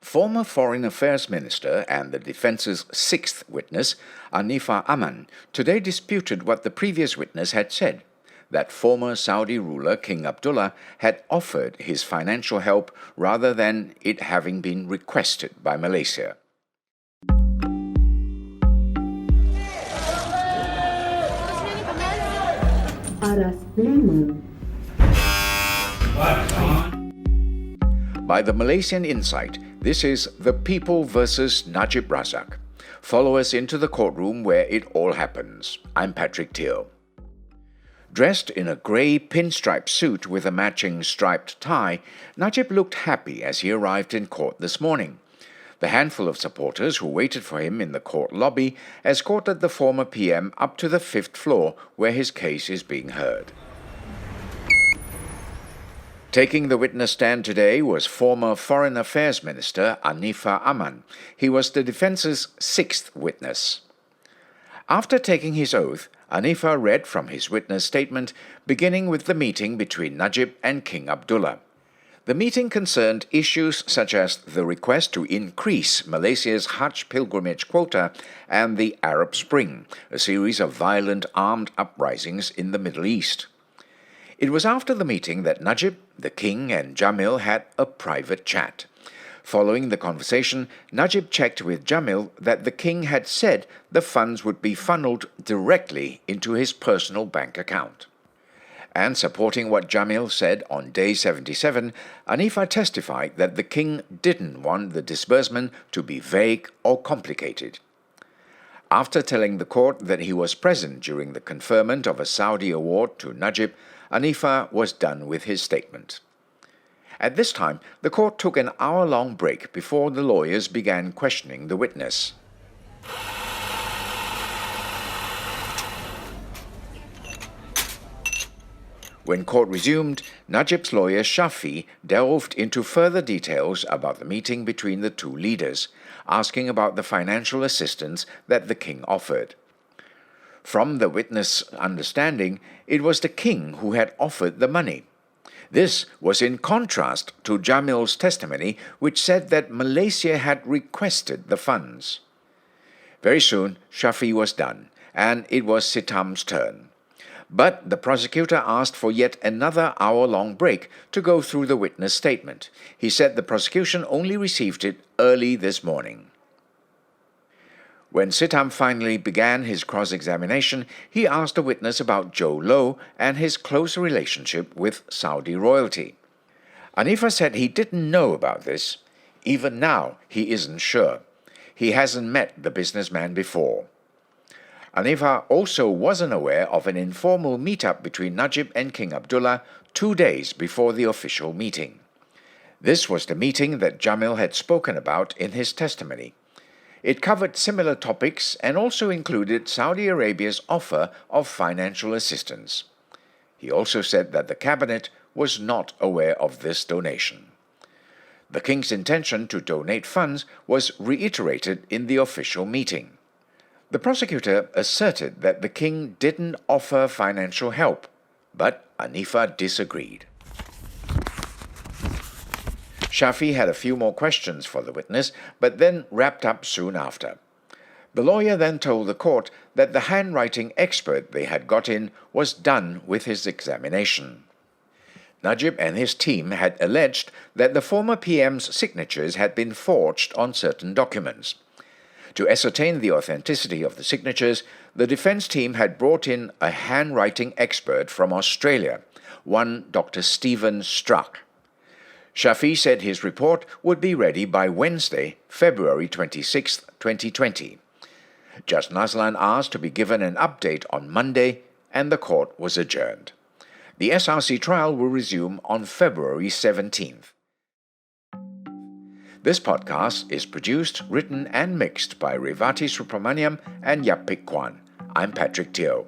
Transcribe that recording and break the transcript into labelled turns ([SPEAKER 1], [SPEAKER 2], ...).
[SPEAKER 1] Former Foreign Affairs Minister and the defence's sixth witness, Anifah Aman, today disputed what the previous witness had said, that former Saudi ruler King Abdullah had offered his financial help rather than it having been requested by Malaysia. By the Malaysian Insight, this is The People versus Najib Razak. Follow us into the courtroom where it all happens. I'm Patrick Teal. Dressed in a grey pinstripe suit with a matching striped tie, Najib looked happy as he arrived in court this morning. The handful of supporters who waited for him in the court lobby escorted the former PM up to the 5th floor where his case is being heard. Taking the witness stand today was former Foreign Affairs Minister Anifah Aman. He was the defence's sixth witness. After taking his oath, Anifah read from his witness statement, beginning with the meeting between Najib and King Abdullah. The meeting concerned issues such as the request to increase Malaysia's Hajj pilgrimage quota and the Arab Spring, a series of violent armed uprisings in the Middle East. It was after the meeting that Najib, the King and Jamil had a private chat. Following the conversation, Najib checked with Jamil that the King had said the funds would be funneled directly into his personal bank account. And supporting what Jamil said on day 77, Anifah testified that the King didn't want the disbursement to be vague or complicated. After telling the court that he was present during the conferment of a Saudi award to Najib, Anifah was done with his statement. At this time, the court took an hour-long break before the lawyers began questioning the witness. When court resumed, Najib's lawyer Shafi delved into further details about the meeting between the two leaders, asking about the financial assistance that the King offered. From the witness' understanding, it was the King who had offered the money. This was in contrast to Jamil's testimony, which said that Malaysia had requested the funds. Very soon, Shafi was done, and it was Sitam's turn. But the prosecutor asked for yet another hour-long break to go through the witness statement. He said the prosecution only received it early this morning. When Sitam finally began his cross-examination, he asked the witness about Joe Low and his close relationship with Saudi royalty. Anifah said he didn't know about this. Even now, he isn't sure. He hasn't met the businessman before. Anifah also wasn't aware of an informal meet-up between Najib and King Abdullah 2 days before the official meeting. This was the meeting that Jamil had spoken about in his testimony. It covered similar topics and also included Saudi Arabia's offer of financial assistance. He also said that the cabinet was not aware of this donation. The King's intention to donate funds was reiterated in the official meeting. The prosecutor asserted that the King didn't offer financial help, but Anifah disagreed. Shafi had a few more questions for the witness, but then wrapped up soon after. The lawyer then told the court that the handwriting expert they had got in was done with his examination. Najib and his team had alleged that the former PM's signatures had been forged on certain documents. To ascertain the authenticity of the signatures, the defense team had brought in a handwriting expert from Australia, one Dr. Stephen Struck. Shafi said his report would be ready by Wednesday, February 26, 2020. Judge Nazlan asked to be given an update on Monday, and the court was adjourned. The SRC trial will resume on February 17th. This podcast is produced, written and mixed by Revati Subramaniam and Yapik Kwan. I'm Patrick Teo.